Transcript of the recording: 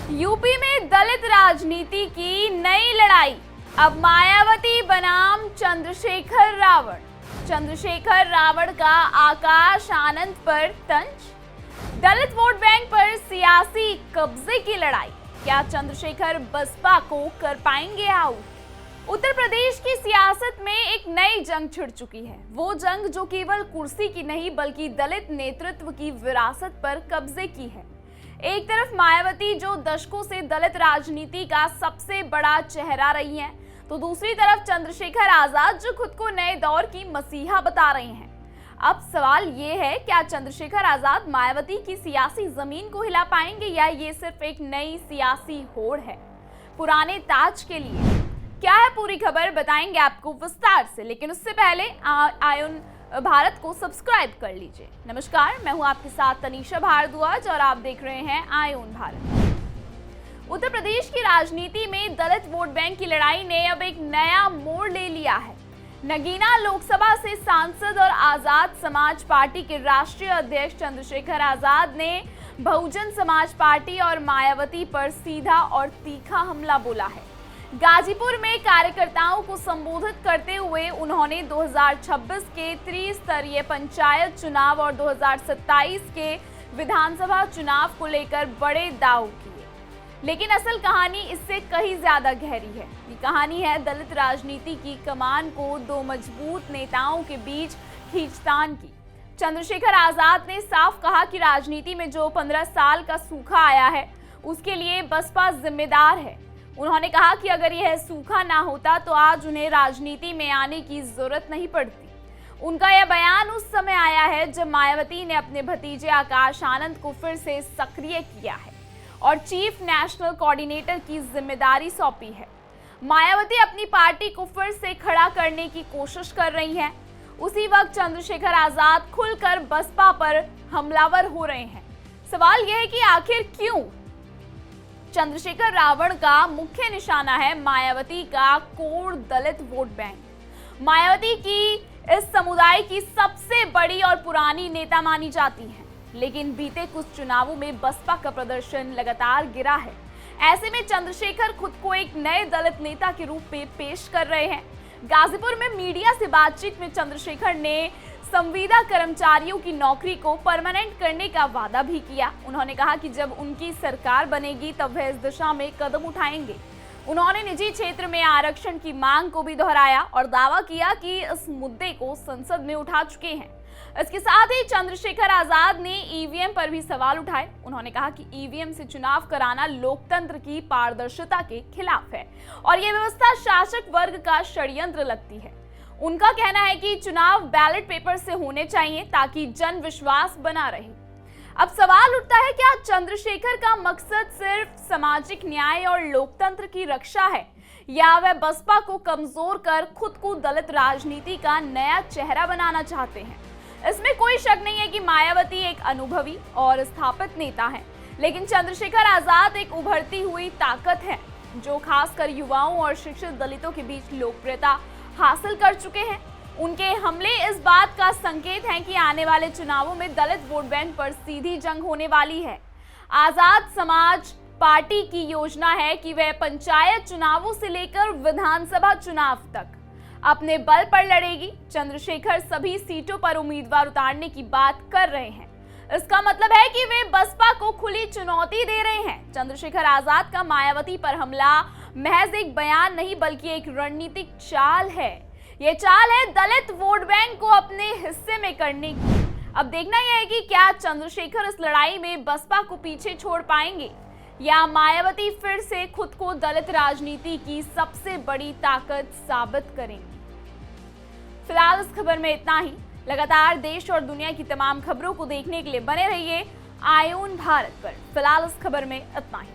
UP में दलित राजनीति की नई लड़ाई। अब मायावती बनाम चंद्रशेखर रावण। चंद्रशेखर रावण का आकाश आनंद पर तंज। दलित वोट बैंक पर सियासी कब्जे की लड़ाई। क्या चंद्रशेखर बसपा को कर पाएंगे आउट? उत्तर प्रदेश की सियासत में एक नई जंग छिड़ चुकी है। वो जंग जो केवल कुर्सी की नहीं बल्कि दलित नेतृत्व की विरासत पर कब्जे की है। एक तरफ मायावती जो दशकों से दलित राजनीति का सबसे बड़ा चेहरा रही हैं, तो दूसरी तरफ चंद्रशेखर आजाद जो खुद को नए दौर की मसीहा बता रहे हैं। अब सवाल ये है, क्या चंद्रशेखर आजाद मायावती की सियासी जमीन को हिला पाएंगे या ये सिर्फ एक नई सियासी होड़ है पुराने ताज के लिए? क्या है पूरी खबर बताएंगे आपको विस्तार से, लेकिन उससे पहले आयुन भारत को सब्सक्राइब कर लीजिए। नमस्कार, मैं हूं आपके साथ तनीषा भारद्वाज और आप देख रहे हैं आयुन भारत। उत्तर प्रदेश की राजनीति में दलित वोट बैंक की लड़ाई ने अब एक नया मोड़ ले लिया है। नगीना लोकसभा से सांसद और आजाद समाज पार्टी के राष्ट्रीय अध्यक्ष चंद्रशेखर आजाद ने बहुजन समाज पार्टी और मायावती पर सीधा और तीखा हमला बोला है। गाजीपुर में कार्यकर्ताओं को संबोधित करते हुए उन्होंने 2026 के त्रिस्तरीय पंचायत चुनाव और 2027 के विधानसभा चुनाव को लेकर बड़े दाव किए, लेकिन असल कहानी इससे कहीं ज्यादा गहरी है। ये कहानी है दलित राजनीति की कमान को दो मजबूत नेताओं के बीच खींचतान की। चंद्रशेखर आजाद ने साफ कहा कि राजनीति में जो 15 साल का सूखा आया है उसके लिए बसपा जिम्मेदार है। उन्होंने कहा कि अगर यह सूखा ना होता तो आज उन्हें राजनीति में आने की जरूरत नहीं पड़ती। उनका यह बयान उस समय आया है जब मायावती ने अपने भतीजे आकाश आनंद को फिर से सक्रिय किया है और चीफ नेशनल कोऑर्डिनेटर की जिम्मेदारी सौंपी है। मायावती अपनी पार्टी को फिर से खड़ा करने की कोशिश कर रही हैं। उसी वक्त चंद्रशेखर आजाद खुलकर बसपा पर हमलावर हो रहे हैं। सवाल यह है कि आखिर क्यों? चंद्रशेखर रावण का मुख्य निशाना है मायावती का कोर दलित वोट बैंक। मायावती की इस समुदाय की सबसे बड़ी और पुरानी नेता मानी जाती हैं, लेकिन बीते कुछ चुनावों में बसपा का प्रदर्शन लगातार गिरा है। ऐसे में चंद्रशेखर खुद को एक नए दलित नेता के रूप में पेश कर रहे हैं। गाजीपुर में मीडिया से बातचीत में चंद्रशेखर ने संविदा कर्मचारियों की नौकरी को परमानेंट करने का वादा भी किया। उन्होंने कहा कि जब उनकी सरकार बनेगी तब वह इस दिशा में कदम उठाएंगे। उन्होंने निजी क्षेत्र में आरक्षण की मांग को भी दोहराया और दावा किया कि इस मुद्दे को संसद में उठा चुके हैं। इसके साथ ही चंद्रशेखर आजाद ने ईवीएम पर भी सवाल उठाए। उन्होंने कहा कि ईवीएम से चुनाव कराना लोकतंत्र की पारदर्शिता के खिलाफ है और यह व्यवस्था शासक वर्ग का षड्यंत्र लगती है। उनका कहना है कि चुनाव बैलेट पेपर से होने चाहिए ताकि जन विश्वास बना रहे। अब सवाल उठता है, क्या चंद्रशेखर का मकसद सिर्फ सामाजिक न्याय और लोकतंत्र की रक्षा है या वह बसपा को कमजोर कर खुद को दलित राजनीति का नया चेहरा बनाना चाहते हैं? इसमें कोई शक नहीं है कि मायावती एक अनुभवी और स्थापित नेता है, लेकिन चंद्रशेखर आजाद एक उभरती हुई ताकत है जो खासकर युवाओं और शिक्षित दलितों के बीच लोकप्रियता हासिल कर चुके हैं। उनके हमले इस बात का संकेत हैं कि आने वाले चुनावों में दलित वोट बैंक पर सीधी जंग होने वाली है। आजाद समाज पार्टी की योजना है कि वह पंचायत चुनावों से लेकर विधानसभा चुनाव तक अपने बल पर लड़ेगी। चंद्रशेखर सभी सीटों पर उम्मीदवार उतारने की बात कर रहे हैं। इसका मतलब है कि वे बसपा को खुली चुनौती दे रहे हैं। चंद्रशेखर आजाद का मायावती पर हमला महज एक बयान नहीं बल्कि एक रणनीतिक चाल है। ये चाल है दलित वोट बैंक को अपने हिस्से में करने की। अब देखना यह है कि क्या चंद्रशेखर इस लड़ाई में बसपा को पीछे छोड़ पाएंगे या मायावती फिर से खुद को दलित राजनीति की सबसे बड़ी ताकत साबित करेंगे। फिलहाल इस खबर में इतना ही। लगातार देश और दुनिया की तमाम खबरों को देखने के लिए बने रहिए आयुन भारत पर। फिलहाल इस खबर में इतना ही।